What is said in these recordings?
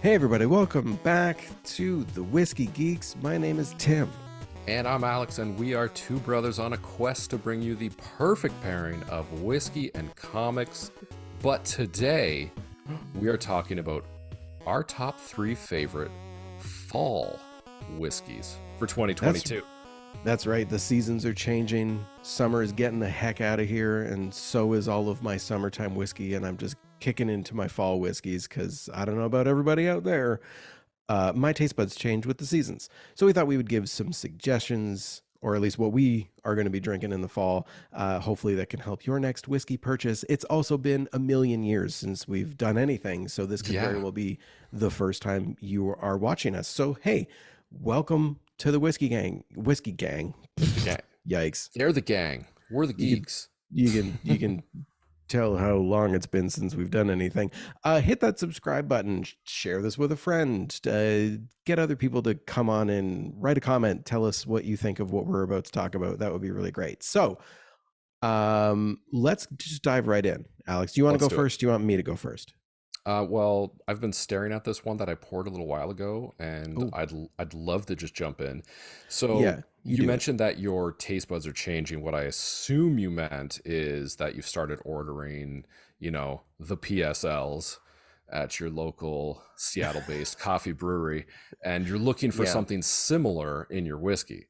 Hey everybody, welcome back to the Whiskey Geeks. My name is Tim. And I'm Alex, and we are two brothers on a quest to bring you the perfect pairing of whiskey and comics. But today, we are talking about our top 3 favorite fall whiskeys for 2022. That's right, the seasons are changing. Summer is getting the heck out of here, and so is all of my summertime whiskey, and I'm just kicking into my fall whiskeys because I don't know about everybody out there. My taste buds change with the seasons. So we thought we would give some suggestions, or at least what we are going to be drinking in the fall. Hopefully that can help your next whiskey purchase. It's also been a million years since we've done anything, so this could very well be the first time you are watching us. So hey, welcome to the Whiskey Gang. Yikes. They're the gang. We're the geeks. You can tell how long it's been since we've done anything. Hit that subscribe button, share this with a friend, get other people to come on and write a comment, tell us what you think of what we're about to talk about. That would be really great. So let's just dive right in. Alex, do you want to go first? Do you want me to go first? Well, I've been staring at this one that I poured a little while ago, and I'd love to just jump in. So yeah, you mentioned that your taste buds are changing. What I assume you meant is that you've started ordering, the PSLs at your local Seattle-based coffee brewery, and you're looking for something similar in your whiskey.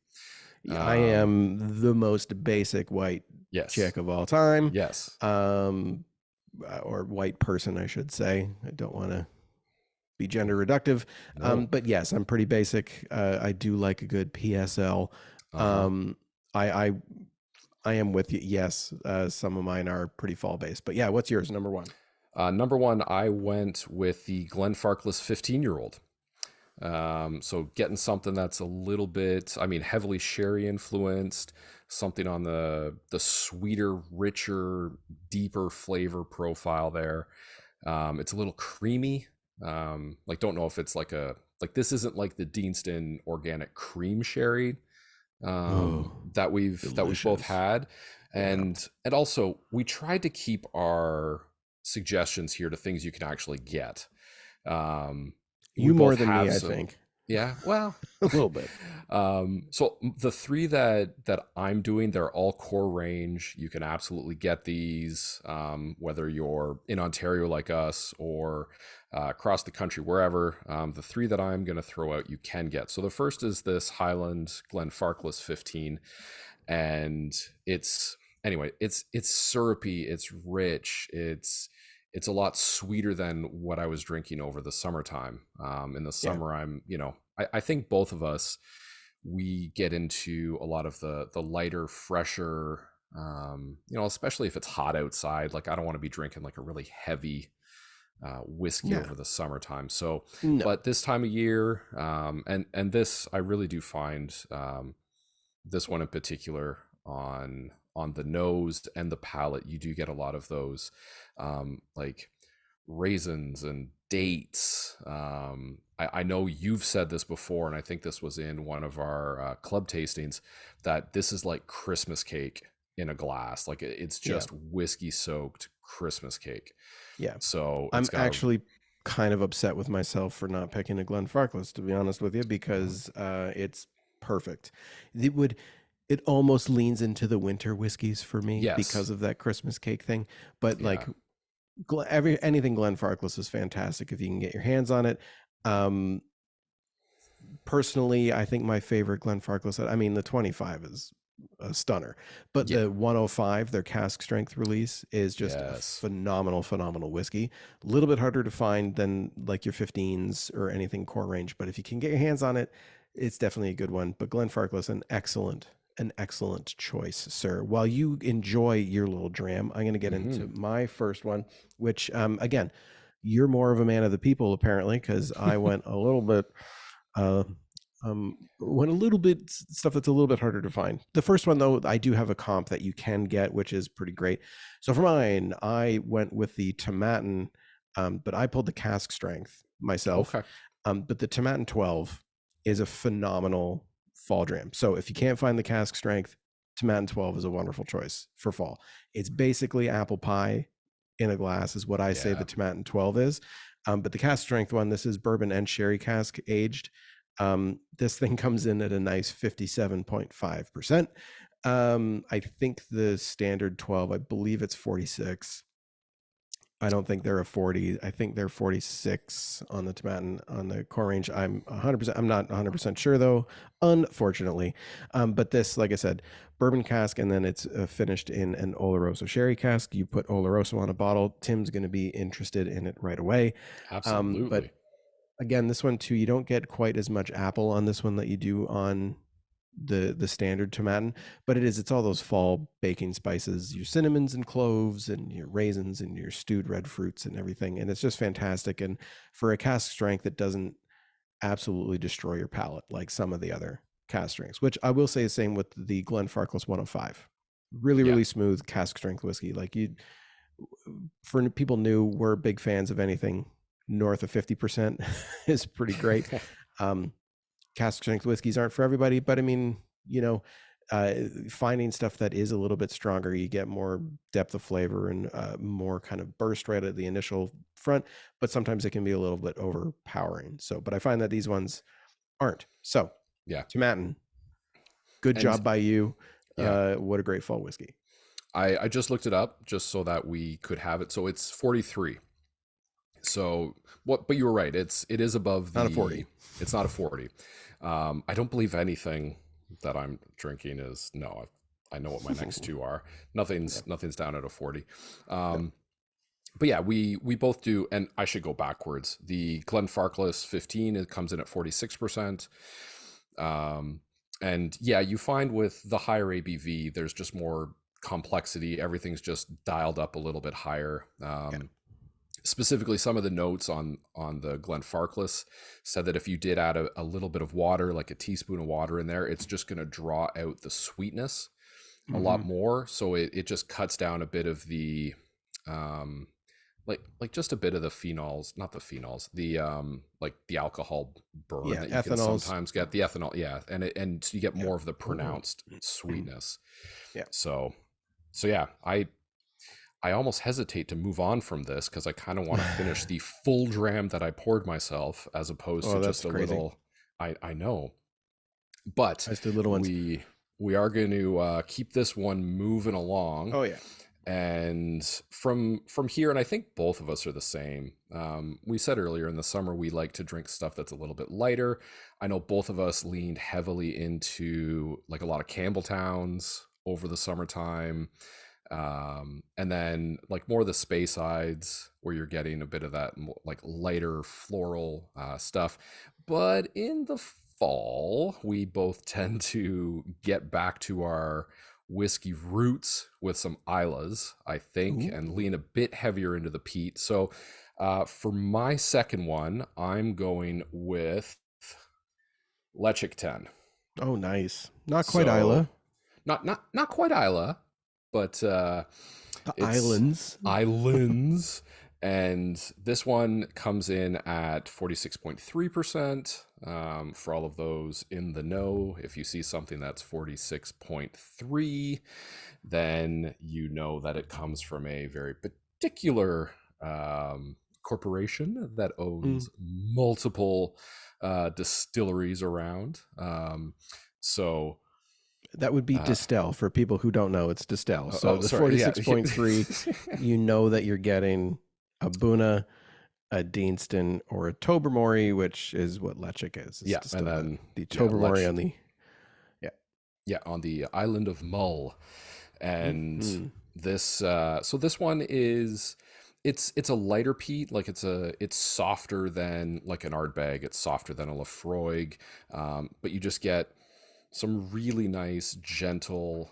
I am the most basic white chick of all time. Yes. Or white person, I should say. I don't want to be gender reductive. No. But yes, I'm pretty basic. I do like a good PSL. I am with you. Yes, some of mine are pretty fall based. But yeah, what's yours? Number one. Number one, I went with the Glenfarclas 15-year-old. So getting something that's a little bit, heavily sherry influenced, something on the sweeter, richer, deeper flavor profile there. It's a little creamy. Don't know if it's this isn't like the Deanston organic cream sherry that we've both had. And also we tried to keep our suggestions here to things you can actually get. You more than me, I think. Yeah, well, a little bit. So the 3 that I'm doing, they're all core range. You can absolutely get these, whether you're in Ontario like us or across the country, wherever. The 3 that I'm going to throw out, you can get. So the first is this Highland Glenfarclas 15, and it's syrupy, it's rich, it's a lot sweeter than what I was drinking over the summertime. In the summer, I think both of us, we get into a lot of the lighter, fresher, especially if it's hot outside. Like I don't want to be drinking like a really heavy whiskey over the summertime. So, but this time of year, and this, I really do find this one in particular on the nose and the palate, you do get a lot of those like raisins and dates. I know you've said this before, and I think this was in one of our club tastings, that this is like Christmas cake in a glass. Like it's just whiskey soaked Christmas cake. Yeah. So I'm actually kind of upset with myself for not picking a Glenfarclas, to be honest with you, because it's perfect. It almost leans into the winter whiskeys for me because of that Christmas cake thing. But anything Glenfarclas is fantastic if you can get your hands on it. Personally, I think my favorite Glenfarclas, the 25 is a stunner, but the 105, their cask strength release, is just a phenomenal whiskey. A little bit harder to find than like your 15s or anything core range, but if you can get your hands on it, it's definitely a good one. But Glenfarclas, an excellent choice, sir. While you enjoy your little dram, I'm going to get into my first one, which again, you're more of a man of the people apparently, because I went a little bit stuff that's a little bit harder to find. The first one though, I do have a comp that you can get, which is pretty great. So for mine, I went with the Tomatin, but I pulled the cask strength myself. Okay. But the Tomatin 12 is a phenomenal fall dram. So if you can't find the cask strength, Tomatin 12 is a wonderful choice for fall. It's basically apple pie in a glass is what I say the Tomatin 12 is. But the cask strength one, this is bourbon and sherry cask aged. This thing comes in at a nice 57.5%. I think the standard 12, I believe it's 46. I don't think they're a 40. I think they're 46 on the tomatin on the core range. I'm 100%. I'm not 100% sure though, unfortunately. But this, like I said, bourbon cask, and then it's finished in an Oloroso sherry cask. You put Oloroso on a bottle. Tim's going to be interested in it right away. But Absolutely. again, this one too, you don't get quite as much apple on this one that you do on the standard tomatin, but it's all those fall baking spices, your cinnamons and cloves and your raisins and your stewed red fruits and everything, and it's just fantastic. And for a cask strength, it doesn't absolutely destroy your palate like some of the other cask strengths, which I will say the same with the Glenfarclas 105. Really, Yeah. really smooth cask strength whiskey. Like, you, for people new, we're big fans of anything north of 50% is pretty great. Cask strength whiskeys aren't for everybody, but I mean, finding stuff that is a little bit stronger, you get more depth of flavor and more kind of burst right at the initial front, but sometimes it can be a little bit overpowering. So, but I find that these ones aren't. So, Yeah. Tomatin, good And job by you. yeah, What a great fall whiskey. I just looked it up just so that we could have it. So it's 43. So what? But you were right. It is above Not a the. 40. It's not a 40. I don't believe anything that I'm drinking is no. I know what my next two are. Yeah. Nothing's down at a 40. No. But yeah, we both do, and I should go backwards. The Glenfarclas 15, it comes in at 46%. And yeah, you find with the higher ABV, there's just more complexity. Everything's just dialed up a little bit higher. Specifically, some of the notes on the Glenfarclas said that if you did add a little bit of water, like a teaspoon of water in there, it's just going to draw out the sweetness a lot more. So it just cuts down a bit of the like just a bit of the phenols, not the phenols, the like the alcohol burn Yeah, that you can ethanols. sometimes get, the ethanol, yeah, and you get more of the pronounced sweetness. Yeah. So yeah, I almost hesitate to move on from this because I kind of want to finish the full dram that I poured myself as opposed to just a crazy. little. I know, but That's the little ones. we are going to keep this one moving along. Oh yeah. And from here, and I think both of us are the same. We said earlier in the summer we like to drink stuff that's a little bit lighter. I know both of us leaned heavily into like a lot of Campbelltowns over the summertime. And then like more of the Spaysides where you're getting a bit of that like lighter floral stuff. But in the fall, we both tend to get back to our whiskey roots with some Islas, I think, and lean a bit heavier into the peat. So for my second one, I'm going with Lechik 10. Oh, nice. Not quite Isla. Not quite Isla, but The it's islands. And this one comes in at 46.3%. For all of those in the know, if you see something that's 46.3, then you know that it comes from a very particular corporation that owns multiple distilleries around. So that would be Distel for people who don't know. It's Distel. So the sorry, 46.3, you know that you're getting a Buna, a Deanston, or a Tobermory, which is what Lechik is. It's yeah, distilled and then the Tobermory on the on the island of Mull. And this so this one is it's a lighter peat, like it's softer than like an Ardbeg, it's softer than a Lafroig, but you just get some really nice gentle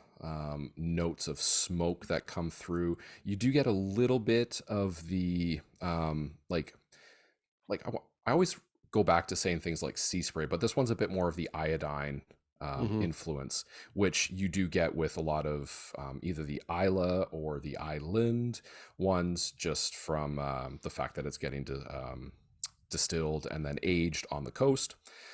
notes of smoke that come through. You do get a little bit of the like I always go back to saying things like sea spray, but this one's a bit more of the iodine influence, which you do get with a lot of either the Isla or the Island ones, just from the fact that it's getting distilled and then aged on the coast.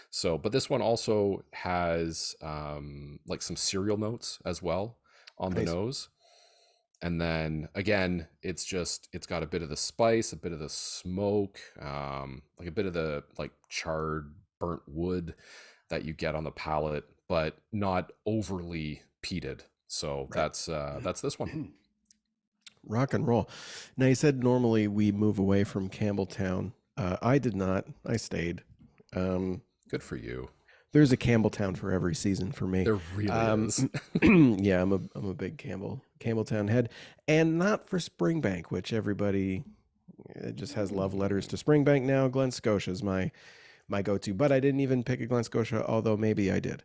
So, but this one also has like some cereal notes as well on the nose. And then again, it's got a bit of the spice, a bit of the smoke, like a bit of the like charred burnt wood that you get on the palate, but not overly peated. So Right. that's this one. Rock and roll. Now, you said normally we move away from Campbelltown. I did not. I stayed. Um, Good for you. there's a Campbelltown for every season for me. There really is. Yeah, I'm a big Campbelltown head, and not for Springbank, which everybody just has love letters to Springbank now. Glen Scotia is my go-to, but I didn't even pick a Glen Scotia, although maybe I did.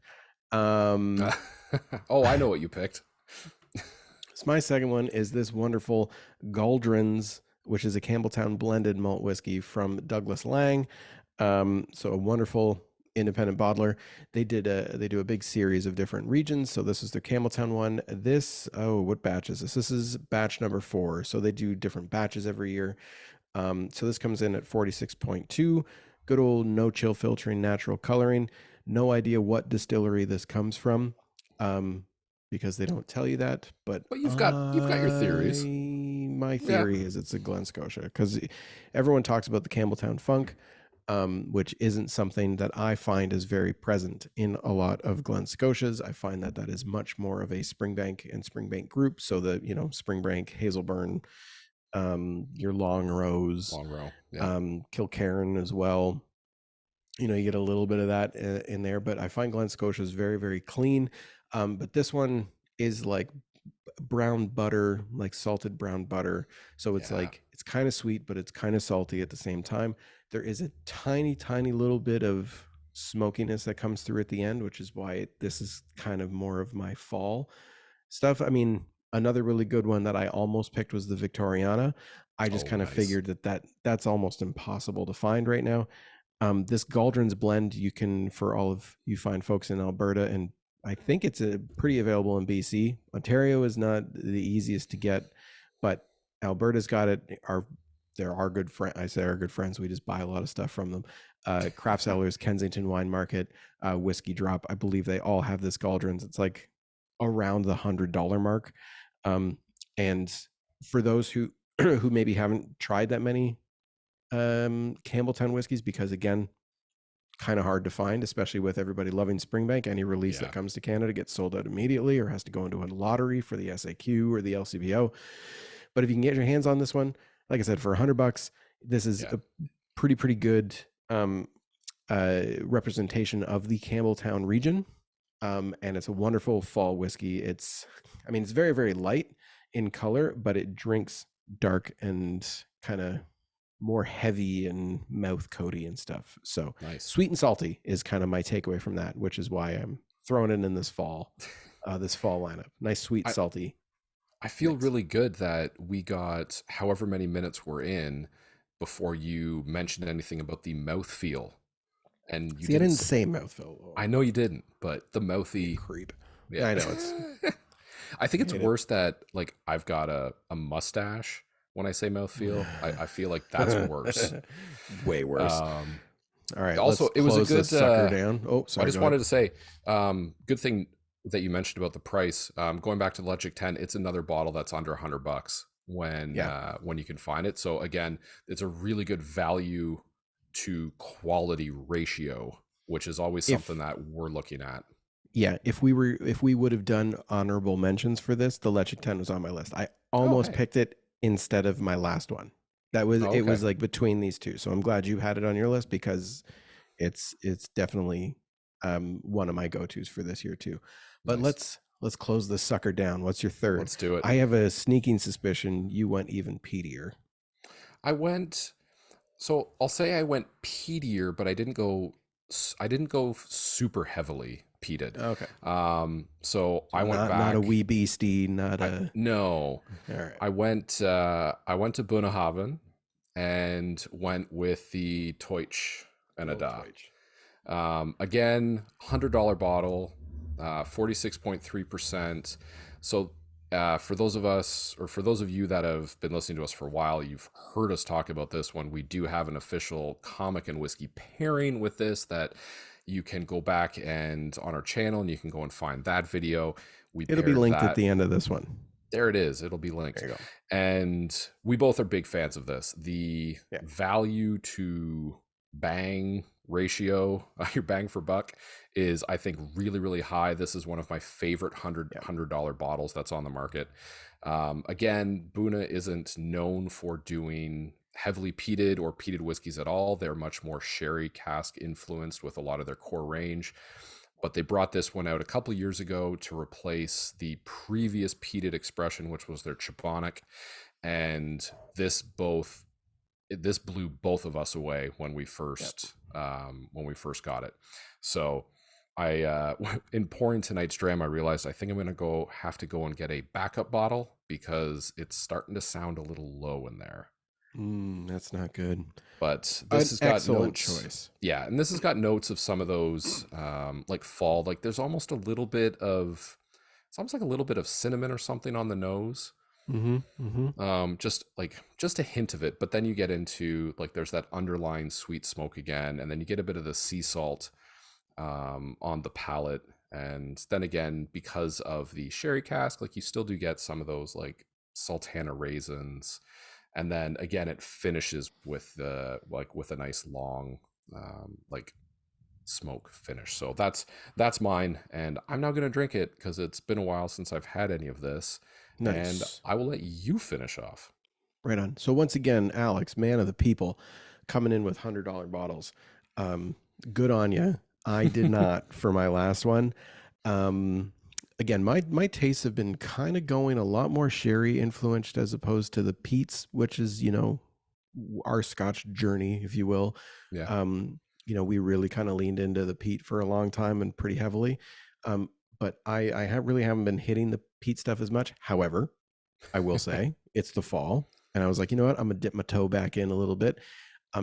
Oh, I know what you picked. So my second one is this wonderful Galdrins, which is a Campbelltown blended malt whiskey from Douglas Lang. So a wonderful independent bottler. They do a big series of different regions. So this is their Campbelltown one. What batch is this? This is batch number 4. So they do different batches every year. So this comes in at 46.2. Good old no chill filtering, natural coloring. No idea what distillery this comes from. Because they don't tell you that, but You've got your theories. my Yeah. theory is it's a Glen Scotia, because everyone talks about the Campbelltown funk, which isn't something that I find is very present in a lot of Glen Scotias. I find that is much more of a Springbank and Springbank group. So Springbank, Hazelburn, your Long Rose, Long row. Yeah. Kilcairn as well. You get a little bit of that in there, but I find Glen Scotia is very, very clean. But this one is like brown butter, like salted brown butter. So it's Yeah. like, it's kind of sweet, but it's kind of salty at the same time. There is a tiny, tiny little bit of smokiness that comes through at the end, which is why this is kind of more of my fall stuff. I mean, another really good one that I almost picked was the Victoriana. I just Oh, kind of nice. figured that's almost impossible to find right now. This Galdrins blend, you can, for all of you fine folks in Alberta, and I think it's pretty available in BC. Ontario is not the easiest to get, but Alberta's got it. They're our good friend. I say our good friends. We just buy a lot of stuff from them. Craft Cellars, Kensington Wine Market, Whiskey Drop. I believe they all have this Galdrins. It's like around the $100 mark. And for those who who maybe haven't tried that many Campbelltown whiskeys, because again, kind of hard to find, especially with everybody loving Springbank. Any release that comes to Canada gets sold out immediately or has to go into a lottery for the SAQ or the LCBO. But if you can get your hands on this one, like I said, for $100, this is a pretty good representation of the Campbelltown region. And it's a wonderful fall whiskey. It's very, very light in color, but it drinks dark and kind of more heavy and mouth coaty and stuff. So nice. Sweet and salty is kind of my takeaway from that, which is why I'm throwing it in this fall lineup. Nice, sweet, salty. I feel really good that we got however many minutes we're in before you mentioned anything about the mouthfeel. And you didn't say mouthfeel. I know you didn't, but the mouthy creep. Yeah, I know it's. I think it's worse that like I've got a mustache when I say mouthfeel. I feel like that's worse. Way worse. All right. Also, it was a good sucker down. Oh, sorry. I just wanted to say, good thing that you mentioned about the price. Going back to Legic 10, it's another bottle that's under $100 when you can find it. So again, it's a really good value to quality ratio, which is always something that we're looking at. Yeah, if we would have done honorable mentions for this, the Legic 10 was on my list. I almost picked it instead of my last one. It was like between these two. So I'm glad you had it on your list, because it's definitely one of my go-tos for this year too. But let's close this sucker down. What's your third? Let's do it. I have a sneaking suspicion you went even peatier. So I'll say I went peatier, but I didn't go super heavily peated. Okay. So I went back. Not a wee beastie. No. All right. I went to Bunnahabhain and went with the Teutsch and Ada. Again, $100 bottle, 46.3%. So for those of you that have been listening to us for a while, you've heard us talk about this one. We do have an official comic and whiskey pairing with this that you can go back and on our channel and you can go and find that video. It'll be linked at the end of this one. There it is. It'll be linked. There you go. And we both are big fans of this. The Yeah. value to bang ratio, your bang for buck, is, I think, really, really high. This is one of my favorite $100 bottles that's on the market. Again, Buna isn't known for doing heavily peated or peated whiskeys at all. They're much more sherry cask influenced with a lot of their core range. But they brought this one out a couple years ago to replace the previous peated expression, which was their Chobonic. And this blew both of us away when we first got it. So I in pouring tonight's dram, I realized I think I'm gonna have to go and get a backup bottle because it's starting to sound a little low in there. That's not good. But this has got excellent notes. choice. Yeah, and this has got notes of some of those like fall. Like there's almost a little bit of, it's almost like a little bit of cinnamon or something on the nose. Just a hint of it. But then you get into like there's that underlying sweet smoke again, and then you get a bit of the sea salt on the palate. And then again, because of the sherry cask, like you still do get some of those like sultana raisins. And then again, it finishes with with a nice long like smoke finish. So that's mine, and I'm now going to drink it because it's been a while since I've had any of this. Nice. And I will let you finish off. Right on. So once again, Alex, man of the people, coming in with $100 bottles. Good on you. I did not for my last one. Again, my tastes have been kind of going a lot more sherry influenced as opposed to the peats, which is, our Scotch journey, if you will. Yeah. We really kind of leaned into the peat for a long time and pretty heavily. But I really haven't been hitting the peat stuff as much. However, I will say it's the fall, and I was like, you know what? I'm gonna dip my toe back in a little bit.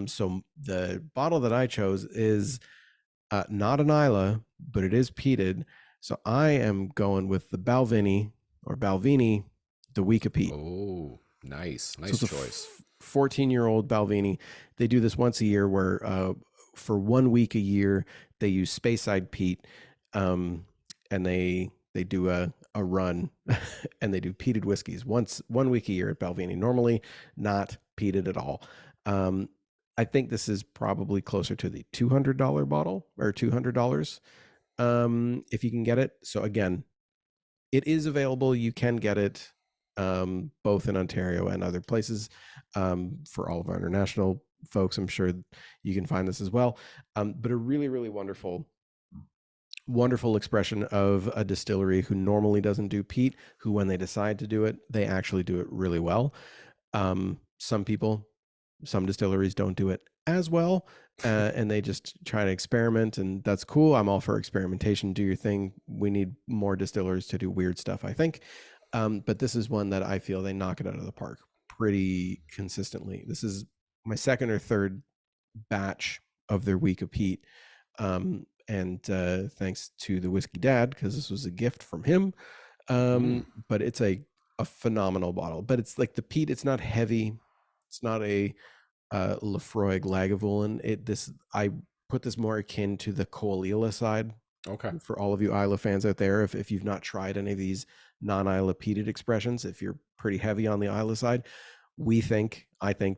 So the bottle that I chose is not an Isla, but it is peated. So I am going with the Balvenie, the Week Peat. Oh, nice choice. 14-year-old Balvenie. They do this once a year where for 1 week a year they use Speyside peat, and they do a run and they do peated whiskeys 1 week a year at Balvenie. Normally not peated at all. I think this is probably closer to the $200 bottle or $200 if you can get it. So again, it is available. You can get it both in Ontario and other places. For all of our international folks, I'm sure you can find this as well. But a really, really wonderful expression of a distillery who normally doesn't do peat, who when they decide to do it, they actually do it really well. Some distilleries don't do it as well, and they just try to experiment, and that's cool. I'm all for experimentation. Do your thing. We need more distillers to do weird stuff, I think. But this is one that I feel they knock it out of the park pretty consistently. This is my second or third batch of their Week of Peat. And thanks to the Whiskey Dad, because this was a gift from him. But it's a phenomenal bottle. But it's like the peat, it's not heavy. It's not a Lefroy Lagavulin. I put this more akin to the Coahuila side. Okay. For all of you Isla fans out there, if you've not tried any of these non-Isla peated expressions, if you're pretty heavy on the Isla side, I think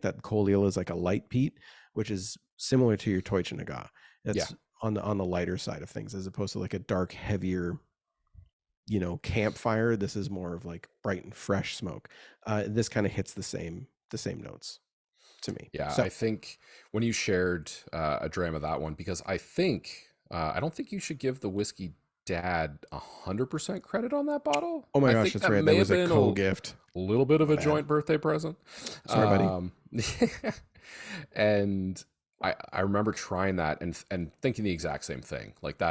that Coahuila is like a light peat, which is similar to your Teutschenegau. It's on the lighter side of things, as opposed to like a dark, heavier, campfire. This is more of like bright and fresh smoke. This kind of hits the same notes to me. Yeah, so, I think when you shared a dram of that one, because I don't think you should give the Whiskey Dad 100% credit on that bottle. Oh my I gosh, think that's right. That was a co-gift. A little bit of a joint birthday present. Sorry, buddy. And I remember trying that and thinking the exact same thing. Like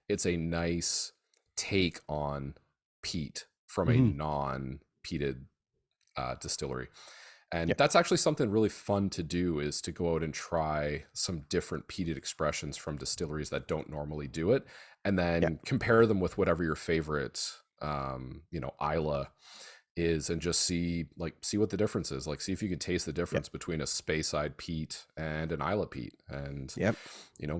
it's a nice take on peat from a non-peated distillery. And that's actually something really fun to do, is to go out and try some different peated expressions from distilleries that don't normally do it, and then compare them with whatever your favorite, Isla is, and just see what the difference is. Like, see if you can taste the difference between a Speyside peat and an Isla peat, and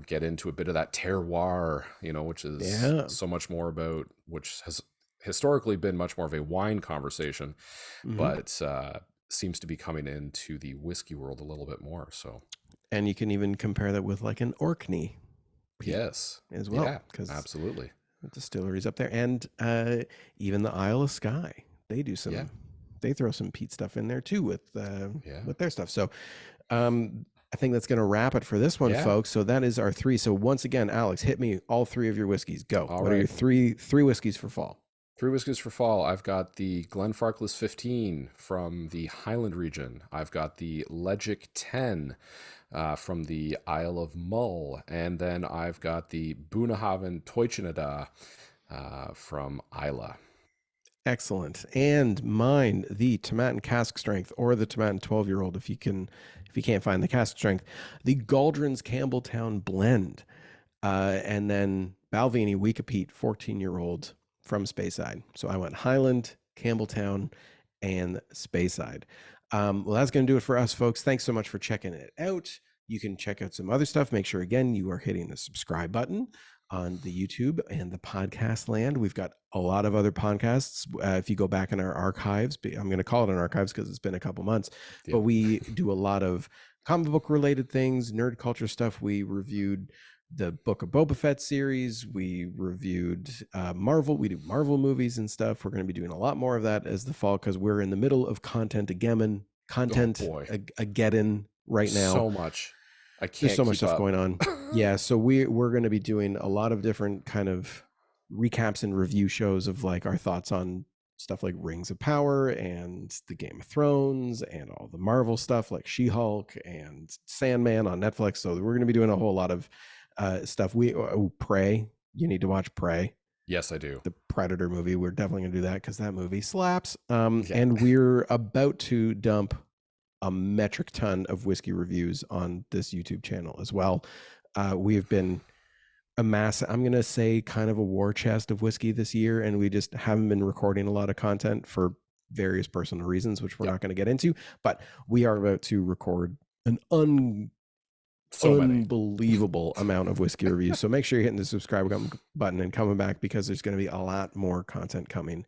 get into a bit of that terroir, which is so much more about, which has historically been much more of a wine conversation, Hmm. but seems to be coming into the whiskey world a little bit more. So, And you can even compare that with like an Orkney peat yes. as well, Yeah, because absolutely. distilleries up there, and even the Isle of Skye, they do Yeah. some, they throw some peat stuff in there too Yeah. with their stuff. So I think that's going to wrap it for this one, Yeah. folks. So that is our three. So once again, Alex, hit me all three of your whiskeys. Go. All What are your right. three whiskeys for fall? 3 whiskeys for fall. I've got the Glenfarclas 15 from the Highland region. I've got the Legic 10 from the Isle of Mull. And then I've got the Bunahaven Teutschenada from Isla. Excellent. And mine, the Tomatin Cask Strength, or the Tomatin 12-year-old, if you can't find the cask strength, the Galdrins Campbelltown Blend, and then Balvenie Weekapeat 14-year-old from Speyside. So I went Highland, Campbelltown, and Speyside. Well, that's going to do it for us, folks. Thanks so much for checking it out. You can check out some other stuff. Make sure, again, you are hitting the subscribe button on the YouTube and the podcast land. We've got a lot of other podcasts. If you go back in our archives, I'm going to call it an archives because it's been a couple months, but we do a lot of comic book related things, nerd culture stuff. We reviewed the Book of Boba Fett series. We reviewed Marvel. We do Marvel movies and stuff. We're going to be doing a lot more of that as the fall because we're in the middle of content again, again right now. So much. I can't. There's so much keep stuff up. going on. Yeah, so we're going to be doing a lot of different kind of recaps and review shows of like our thoughts on stuff like Rings of Power and the Game of Thrones and all the Marvel stuff like She-Hulk and Sandman on Netflix. So we're going to be doing a whole lot of stuff. Prey. You need to watch Prey. Yes, I do. The Predator movie. We're definitely going to do that because that movie slaps. Yeah. And we're about to dump a metric ton of whiskey reviews on this YouTube channel as well. We have been I'm going to say kind of a war chest of whiskey this year, and we just haven't been recording a lot of content for various personal reasons, which we're not going to get into, but we are about to record an unbelievable amount of whiskey reviews. So make sure you're hitting the subscribe button and coming back because there's going to be a lot more content coming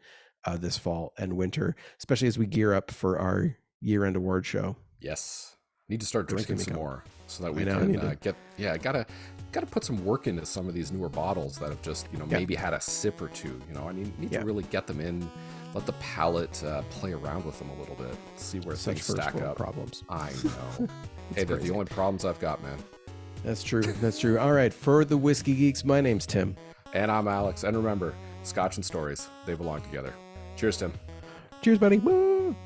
this fall and winter, especially as we gear up for our year-end award show. Yes. Need to start drinking some more so that we gotta put some work into some of these newer bottles that have just, maybe had a sip or two. I need to really get them in, let the palate play around with them a little bit, see where things stack up. Problems. I know. Hey, they're the only problems I've got, man. That's true. That's true. All right. For the Whiskey Geeks, my name's Tim. And I'm Alex. And remember, Scotch and stories, they belong together. Cheers, Tim. Cheers, buddy. Woo!